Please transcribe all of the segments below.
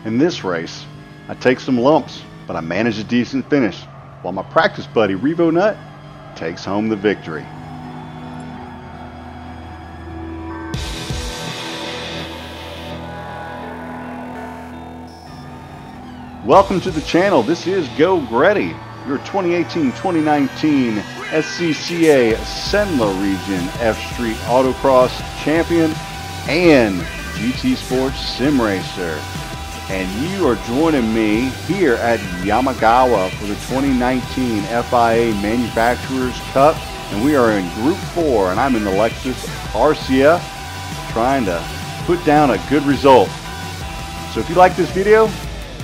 In this race, I take some lumps, but I manage a decent finish, while my practice buddy Revo Nut takes home the victory. Welcome to the channel. This is Geauxgreddy, your 2018-2019 SCCA Senla Region F Street Autocross Champion and GT Sports Sim Racer. And you are joining me here at Yamigawa for the 2019 FIA Manufacturers Cup. And we are in Group 4, and I'm in the Lexus RCF trying to put down a good result. So if you like this video,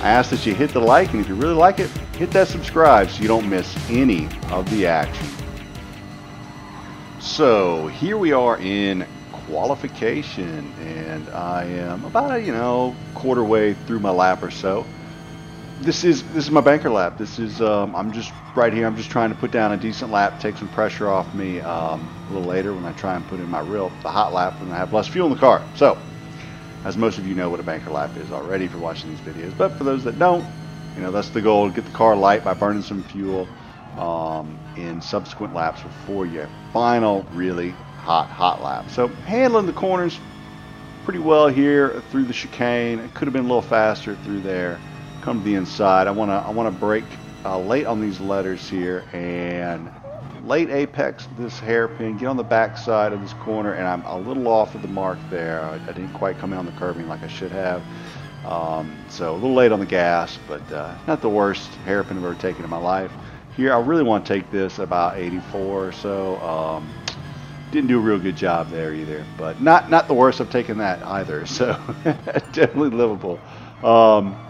I ask that you hit the like, and if you really like it, hit that subscribe so you don't miss any of the action. So here we are in qualification, and I am about a quarter way through my lap or so. This is my banker lap. This is I'm just right here. I'm just trying to put down a decent lap, take some pressure off me a little later when I try and put in the hot lap when I have less fuel in the car. So, as most of you know what a banker lap is already if you're watching these videos, but for those that don't, that's the goal, to get the car light by burning some fuel in subsequent laps before your final really hot lap. So handling the corners pretty well here through the chicane. It could have been a little faster through there. Come to the inside. I want to brake late on these letters here and late apex this hairpin, get on the back side of this corner, and I'm a little off of the mark there. I didn't quite come in on the curbing like I should have. So a little late on the gas, but not the worst hairpin I've ever taken in my life. Here, I really want to take this about 84 or so. Didn't do a real good job there either, but not the worst. I've taken that either, so definitely livable.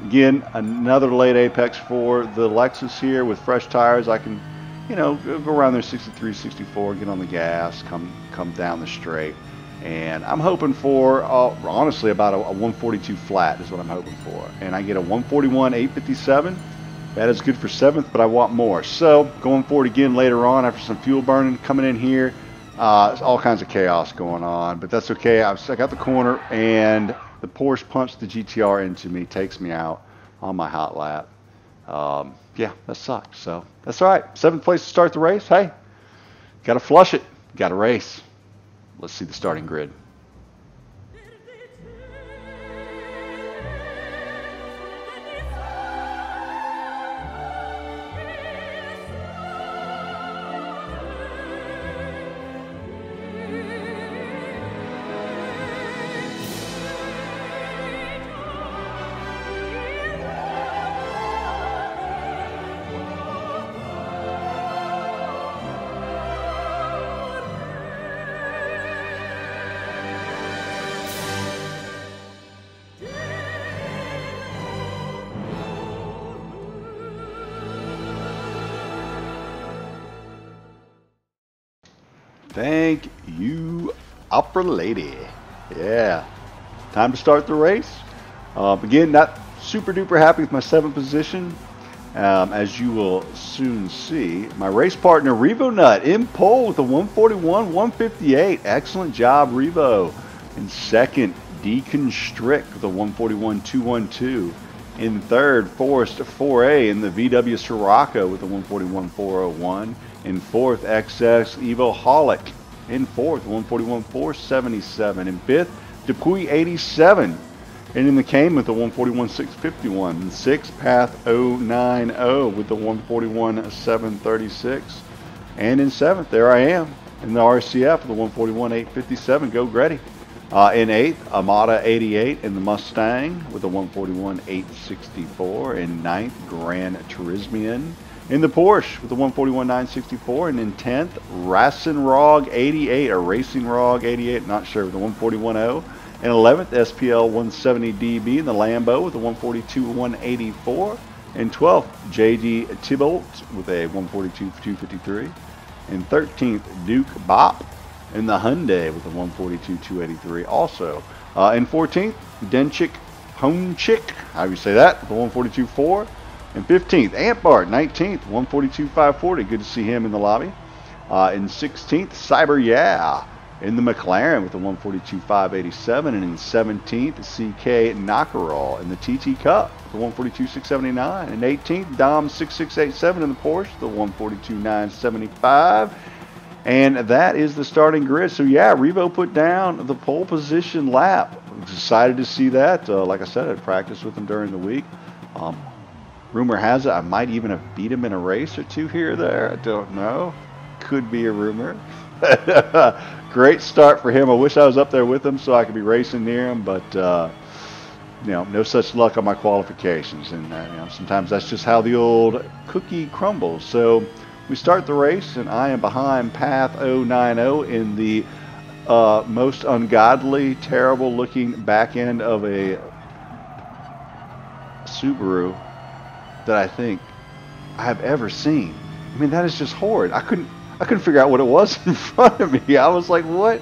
Again, another late apex for the Lexus here with fresh tires. I can go around there 63, 64, get on the gas, come down the straight. And I'm hoping for, honestly, about a 142 flat is what I'm hoping for. And I get a 141 857. That is good for 7th, but I want more. So going forward again later on after some fuel burning, coming in here, all kinds of chaos going on, but that's okay. I got the corner, and the Porsche punched the GTR into me, takes me out on my hot lap. Yeah, that sucks. So that's all right. 7th place to start the race. Hey, got to flush it. Got to race. Let's see the starting grid. Thank you, Opera Lady. Yeah, time to start the race. Again, not super duper happy with my 7th position. As you will soon see, my race partner Revo Nut in pole with a 141 158. Excellent job, Revo. In 2nd, Deconstrict with a 141 212. In 3rd, Forrest 4A in the VW Sirocco with a 141 401. In 4th, XS Evo Holic. In 4th, 141 477. In 5th, Dupuy 87. And in the Cayman with the 141 651. In 6th, Path 090 with the 141 736. And in 7th, there I am in the RCF with the 141 857. Geauxgreddy. In 8th, Amada 88 in the Mustang with the 141 864. In 9th, Gran Turismo in the Porsche with the 141 964. And in 10th, Racing Rog 88 or Racing Rog 88, not sure, with the 141 0. And 11th, SPL 170DB in the Lambo with the 142 184. And 12th, JD Thibault with a 142 253. And 13th, Duke Bop in the Hyundai with the 142 283 also. And 14th, Denchik Honchik, how do you say that, with the 142 4. And 15th, Ampart, 19th, 142 540. Good to see him in the lobby. In 16th, Cyber Yeah In the McLaren with the 142.587, and in 17th, CK Nakarol in the TT Cup, the 142.679, and 18th, Dom 6687 in the Porsche, the 142.975, and that is the starting grid. So yeah, Revo put down the pole position lap. Excited to see that. Like I said, I practiced with him during the week. Rumor has it I might even have beat him in a race or two here or there. I don't know. Could be a rumor. Great start for him. I wish I was up there with him so I could be racing near him, but you know, no such luck on my qualifications. And you know, sometimes that's just how the old cookie crumbles. So we start the race, and I am behind Path 090 in the most ungodly, terrible-looking back end of a Subaru that I think I have ever seen. I mean, that is just horrid. I couldn't figure out what it was in front of me. I was like, what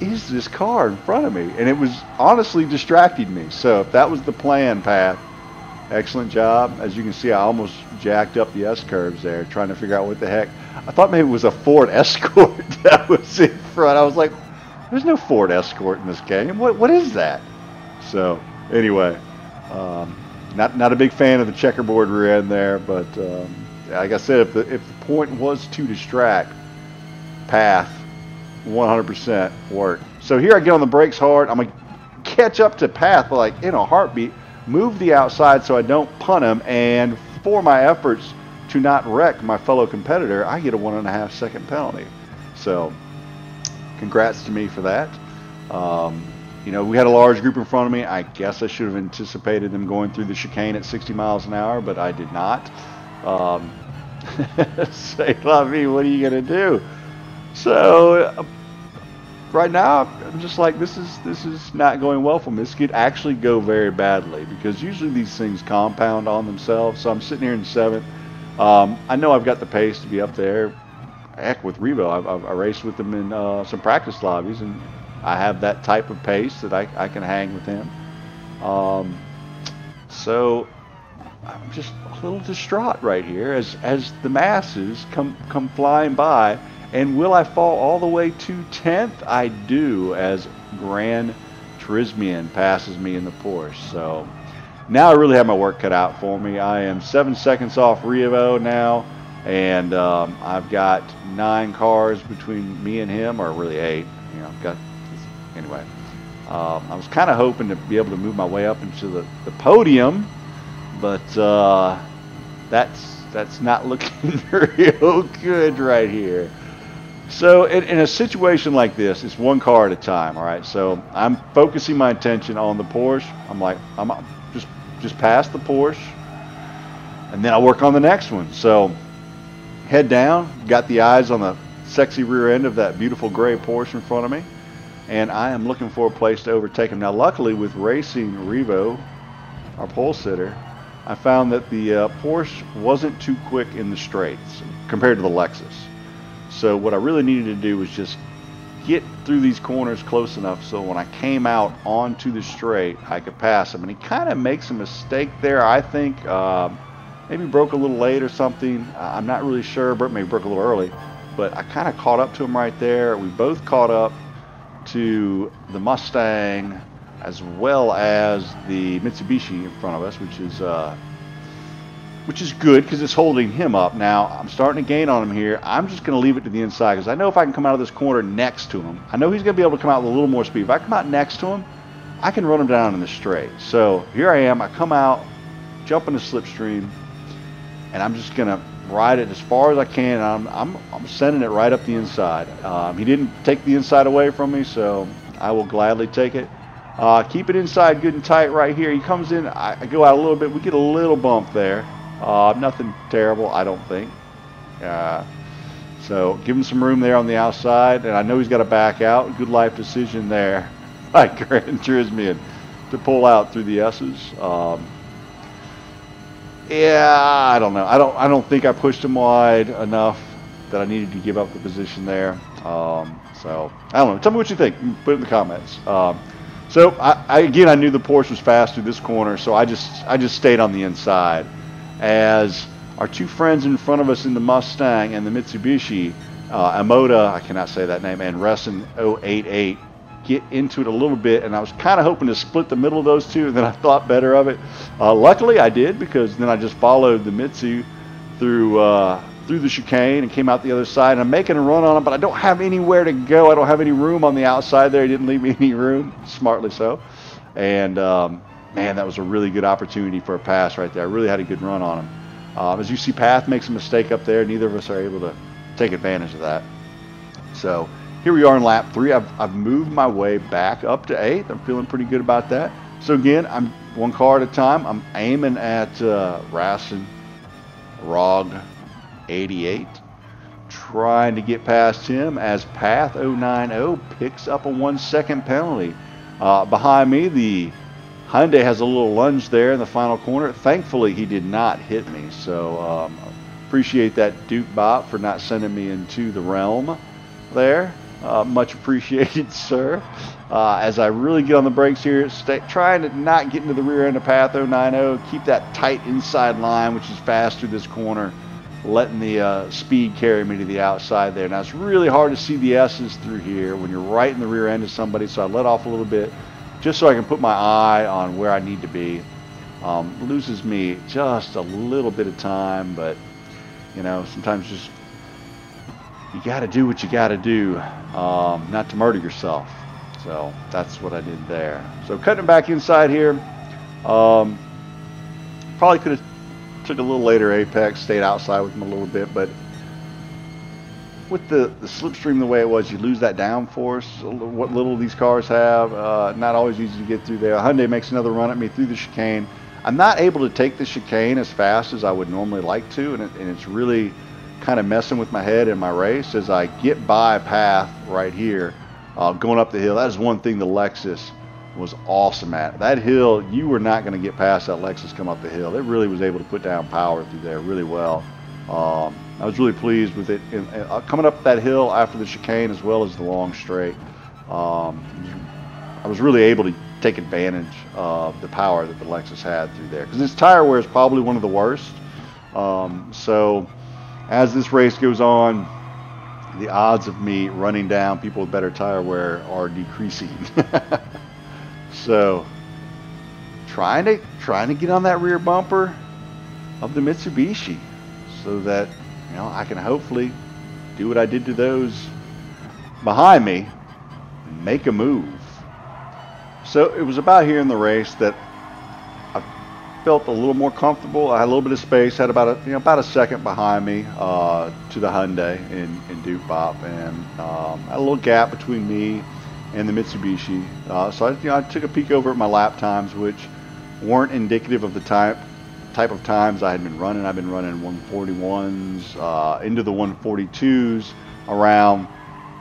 is this car in front of me? And it was honestly distracting me. So if that was the plan, Pat, excellent job. As you can see, I almost jacked up the S-curves there trying to figure out what the heck. I thought maybe it was a Ford Escort that was in front. I was like, there's no Ford Escort in this game. What is that? So anyway, not a big fan of the checkerboard rear end there, but like I said, if the point was to distract, Path 100% worked. So here I get on the brakes hard. I'm going to catch up to Path like in a heartbeat, move the outside so I don't punt him, and for my efforts to not wreck my fellow competitor, I get a 1.5 second penalty. So congrats to me for that. You know, we had a large group in front of me. I guess I should have anticipated them going through the chicane at 60 miles an hour, but I did not. Say, love me, what are you going to do? So right now, I'm just like, this is not going well for me. This could actually go very badly because usually these things compound on themselves. So I'm sitting here in 7th. I know I've got the pace to be up there. Heck, with Revo, I raced with him in some practice lobbies, and I have that type of pace that I can hang with him. So I'm just a little distraught right here as the masses come flying by. And will I fall all the way to 10th? I do, as Gran Turismo passes me in the Porsche. So now I really have my work cut out for me. I am 7 seconds off Revo now, and I've got 9 cars between me and him, or really 8. You know, I've got anyway. I was kind of hoping to be able to move my way up into the podium, but that's not looking real good right here. So in a situation like this, it's one car at a time, all right? So I'm focusing my attention on the Porsche. I'm like, I'm just past the Porsche, and then I'll work on the next one. So head down, got the eyes on the sexy rear end of that beautiful gray Porsche in front of me, and I am looking for a place to overtake him. Now, luckily, with racing Revo, our pole sitter, I found that the Porsche wasn't too quick in the straights compared to the Lexus. So what I really needed to do was just get through these corners close enough so when I came out onto the straight, I could pass him. And he kind of makes a mistake there, I think. Maybe broke a little late or something. I'm not really sure. Maybe broke a little early. But I kind of caught up to him right there. We both caught up to the Mustang as well as the Mitsubishi in front of us, which is good because it's holding him up. Now, I'm starting to gain on him here. I'm just going to leave it to the inside because I know if I can come out of this corner next to him, I know he's going to be able to come out with a little more speed. If I come out next to him, I can run him down in the straight. So here I am. I come out, jump in the slipstream, and I'm just going to ride it as far as I can. I'm sending it right up the inside. He didn't take the inside away from me, so I will gladly take it. Keep it inside good and tight right here. He comes in. I go out a little bit. We get a little bump there. Nothing terrible, I don't think. So give him some room there on the outside, and I know he's got to back out. Good life decision there by Gran Turismo to pull out through the S's. Yeah, I don't know. I don't think I pushed him wide enough that I needed to give up the position there. So I don't know. Tell me what you think. Put it in the comments. So I knew the Porsche was fast through this corner, so I just stayed on the inside. As our two friends in front of us in the Mustang and the Mitsubishi Amoda, I cannot say that name, and Resson 088 get into it a little bit, and I was kind of hoping to split the middle of those two, and then I thought better of it. Luckily I did, because then I just followed the Mitsu through the chicane and came out the other side, and I'm making a run on them, but I don't have anywhere to go. I don't have any room on the outside there. He didn't leave me any room, smartly so. And man, that was a really good opportunity for a pass right there. I really had a good run on him. As you see, Path makes a mistake up there. Neither of us are able to take advantage of that. So here we are in lap 3. I've moved my way back up to 8th. I'm feeling pretty good about that. So again, I'm one car at a time. I'm aiming at Rasson Rog 88, trying to get past him as Path 090 picks up a 1-second penalty. Behind me, the Hyundai has a little lunge there in the final corner. Thankfully, he did not hit me, so appreciate that Duke Bop for not sending me into the realm there. Much appreciated, sir. As I really get on the brakes here, trying to not get into the rear end of Path 090, keep that tight inside line, which is fast through this corner, letting the speed carry me to the outside there. Now, it's really hard to see the S's through here when you're right in the rear end of somebody, so I let off a little bit just so I can put my eye on where I need to be. Loses me just a little bit of time, but, you know, sometimes just you got to do what you got to do, not to murder yourself. So that's what I did there. So cutting back inside here, probably could have took a little later apex, stayed outside with him a little bit, but with the slipstream the way it was, you lose that downforce. What little these cars have, not always easy to get through there. Hyundai makes another run at me through the chicane. I'm not able to take the chicane as fast as I would normally like to, and it's really kind of messing with my head in my race as I get by Path right here, going up the hill. That is one thing the Lexus was awesome at. That hill, you were not going to get past that Lexus come up the hill. It really was able to put down power through there really well. I was really pleased with it. Coming up that hill after the chicane as well as the long straight, I was really able to take advantage of the power that the Lexus had through there, because its tire wear is probably one of the worst. So as this race goes on, the odds of me running down people with better tire wear are decreasing. So trying to get on that rear bumper of the Mitsubishi so that, you know, I can hopefully do what I did to those behind me and make a move. So it was about here in the race that I felt a little more comfortable. I had a little bit of space, had about a second behind me to the Hyundai in Duke Bop, and had a little gap between me and the Mitsubishi. So I took a peek over at my lap times, which weren't indicative of the type of times I had been running. I've been running 141s into the 142s around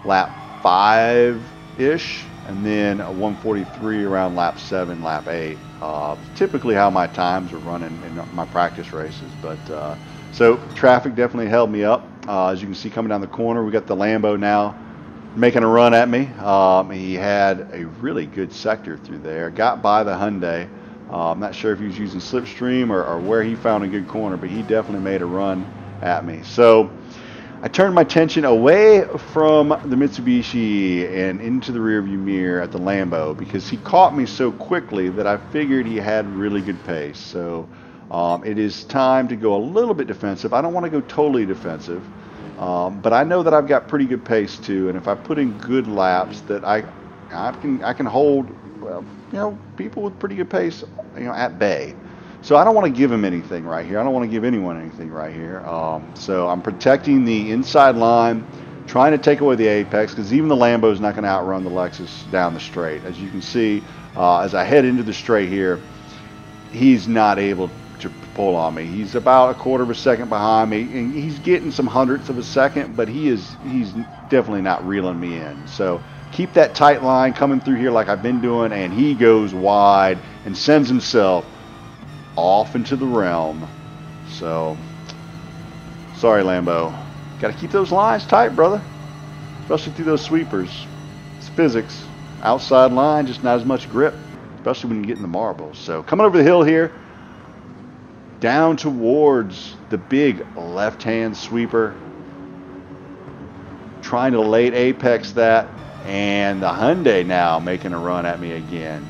lap 5-ish, and then a 143 around lap 7, lap 8. Typically how my times are running in my practice races. But so traffic definitely held me up. As you can see coming down the corner, we got the Lambo now making a run at me. He had a really good sector through there. Got by the Hyundai. I'm not sure if he was using slipstream or where he found a good corner, but he definitely made a run at me. So I turned my attention away from the Mitsubishi and into the rearview mirror at the Lambo, because he caught me so quickly that I figured he had really good pace. So it is time to go a little bit defensive. I don't want to go totally defensive, but I know that I've got pretty good pace too, and if I put in good laps, that I can hold, well, you know, people with pretty good pace, you know, at bay. So I don't want to give him anything right here. I don't want to give anyone anything right here. So I'm protecting the inside line, trying to take away the apex, because even the Lambo is not going to outrun the Lexus down the straight. As you can see, as I head into the straight here, he's not able to pull on me. He's about a quarter of a second behind me, and he's getting some hundredths of a second, but he's definitely not reeling me in. So keep that tight line coming through here like I've been doing, and he goes wide and sends himself off into the realm. So sorry, Lambo. Got to keep those lines tight, brother, especially through those sweepers. It's physics. Outside line, just not as much grip, especially when you get in the marbles. So coming over the hill here, down towards the big left-hand sweeper. trying to late apex that, and the Hyundai now making a run at me again.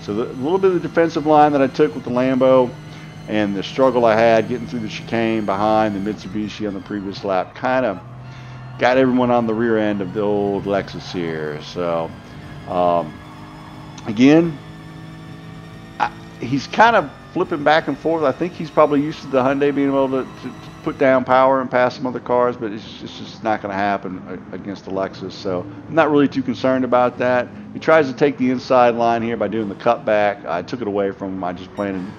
So a little bit of the defensive line that I took with the Lambo and the struggle I had getting through the chicane behind the Mitsubishi on the previous lap kind of got everyone on the rear end of the old Lexus here. So again, he's kind of flipping back and forth. I think he's probably used to the Hyundai being able to put down power and pass some other cars, but it's just not going to happen against the Lexus. So I'm not really too concerned about that. He tries to take the inside line here by doing the cutback. I took it away from him. I just planted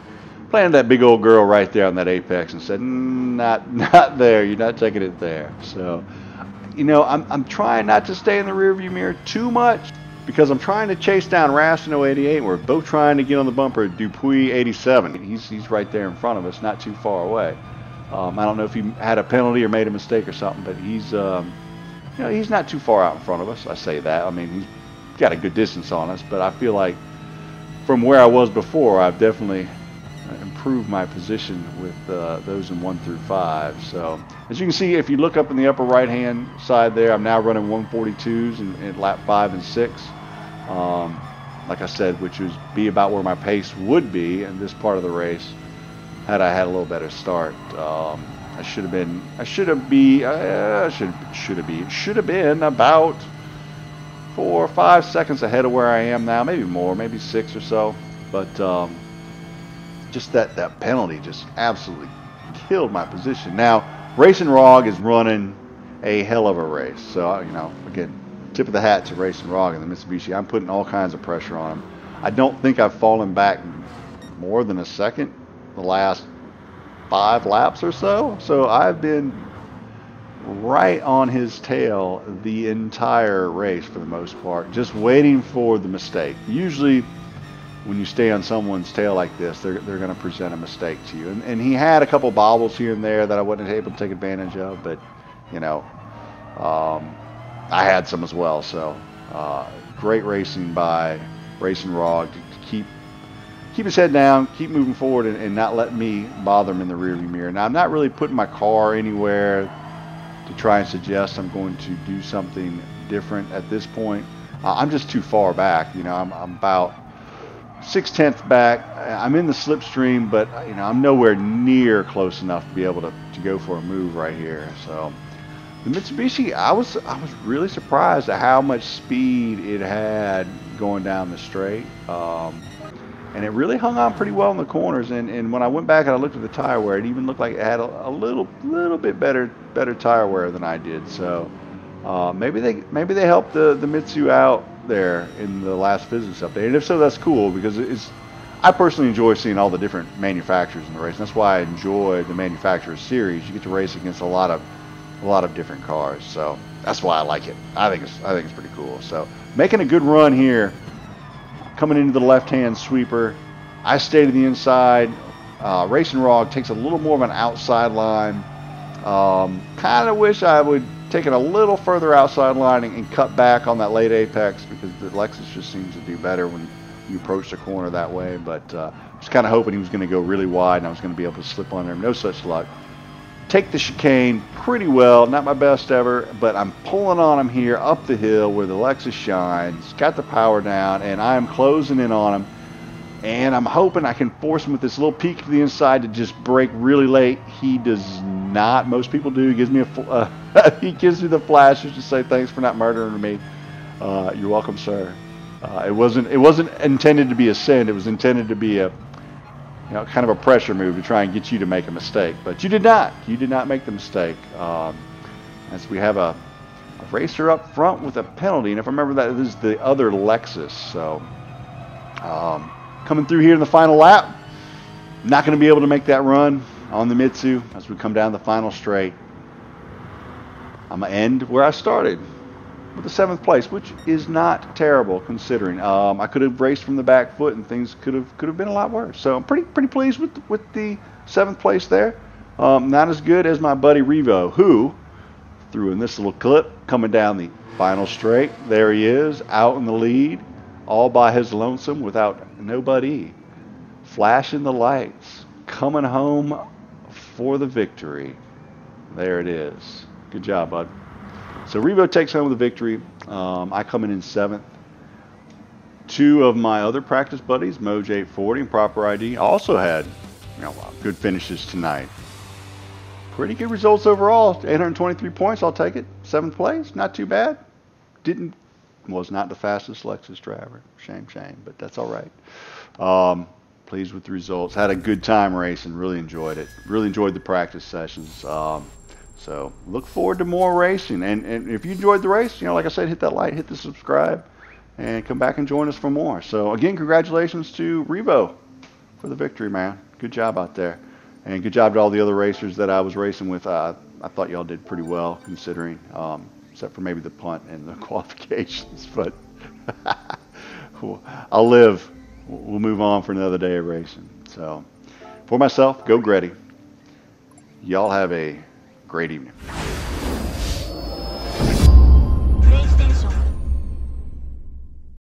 that big old girl right there on that apex and said, not there. You're not taking it there. So, you know, I'm trying not to stay in the rearview mirror too much because I'm trying to chase down Rastino 88. We're both trying to get on the bumper at Dupuis 87. He's right there in front of us, not too far away. I don't know if he had a penalty or made a mistake or something, but he's, you know, he's not too far out in front of us. I say that. I mean, he's got a good distance on us, but I feel like from where I was before, I've definitely improved my position with those in 1 through 5. So as you can see, if you look up in the upper right-hand side there, I'm now running 142s in lap 5 and 6. Like I said, which would be about where my pace would be in this part of the race. Had I had a little better start, I should have been about 4 or 5 seconds ahead of where I am now, maybe more, maybe 6 or so. But just that penalty just absolutely killed my position. Now, Racing Rog is running a hell of a race. So, you know, again, tip of the hat to Racing Rog and the Mitsubishi. I'm putting all kinds of pressure on him. I don't think I've fallen back more than a second the last 5 laps or so. So I've been right on his tail the entire race for the most part, just waiting for the mistake. Usually when you stay on someone's tail like this, they're going to present a mistake to you. And he had a couple bobbles here and there that I wasn't able to take advantage of, but, you know, I had some as well. So great racing by Racing Rog to keep his head down, keep moving forward, and not let me bother him in the rearview mirror. Now, I'm not really putting my car anywhere to try and suggest I'm going to do something different at this point. I'm just too far back. You know, I'm about 6/10 back. I'm in the slipstream, but, you know, I'm nowhere near close enough to be able to go for a move right here. So the Mitsubishi, I was really surprised at how much speed it had going down the straight. And it really hung on pretty well in the corners. And when I went back and I looked at the tire wear, it even looked like it had a little bit better tire wear than I did. So maybe they helped the Mitsu out there in the last physics update. And if so, that's cool, because I personally enjoy seeing all the different manufacturers in the race. And that's why I enjoy the manufacturer series. You get to race against a lot of different cars. So that's why I like it. I think it's pretty cool. So making a good run here. Coming into the left-hand sweeper, I stay to the inside. Racing Rog takes a little more of an outside line. Kind of wish I would take it a little further outside line and cut back on that late apex, because the Lexus just seems to do better when you approach the corner that way. But I was kind of hoping he was going to go really wide and I was going to be able to slip under him. No such luck. Take the chicane pretty well, not my best ever, but I'm pulling on him here up the hill where the Lexus shines, got the power down, and I'm closing in on him. And I'm hoping I can force him with this little peek to the inside to just brake really late. He does not. Most people do. He gives me he gives me the flash just to say thanks for not murdering me. You're welcome, sir. It wasn't intended to be a sin. It was intended to be a, you know, kind of a pressure move to try and get you to make a mistake. But you did not. You did not make the mistake. As we have a racer up front with a penalty. And if I remember that, this is the other Lexus. So coming through here in the final lap. Not going to be able to make that run on the Mitsu as we come down the final straight. I'm going to end where I started, with the 7th place, which is not terrible considering. I could have raced from the back foot and things could have been a lot worse. So I'm pretty pleased with the 7th place there. Not as good as my buddy Revo, who threw in this little clip coming down the final straight. There he is, out in the lead, all by his lonesome without nobody. Flashing the lights, coming home for the victory. There it is. Good job, bud. So Revo takes home the victory. I come in 7th. 2 of my other practice buddies, Moj 840 and Proper ID, also had good finishes tonight. Pretty good results overall. 823 points, I'll take it. 7th place, not too bad. Was not the fastest Lexus driver. Shame, but that's all right. Pleased with the results. Had a good time racing. Really enjoyed it. Really enjoyed the practice sessions. So look forward to more racing. And if you enjoyed the race, like I said, hit that like, hit the subscribe, and come back and join us for more. So again, congratulations to Revo for the victory, man. Good job out there. And good job to all the other racers that I was racing with. I thought y'all did pretty well considering, except for maybe the punt and the qualifications. But I'll live. We'll move on for another day of racing. So for myself, Geauxgreddy. Y'all have a great evening.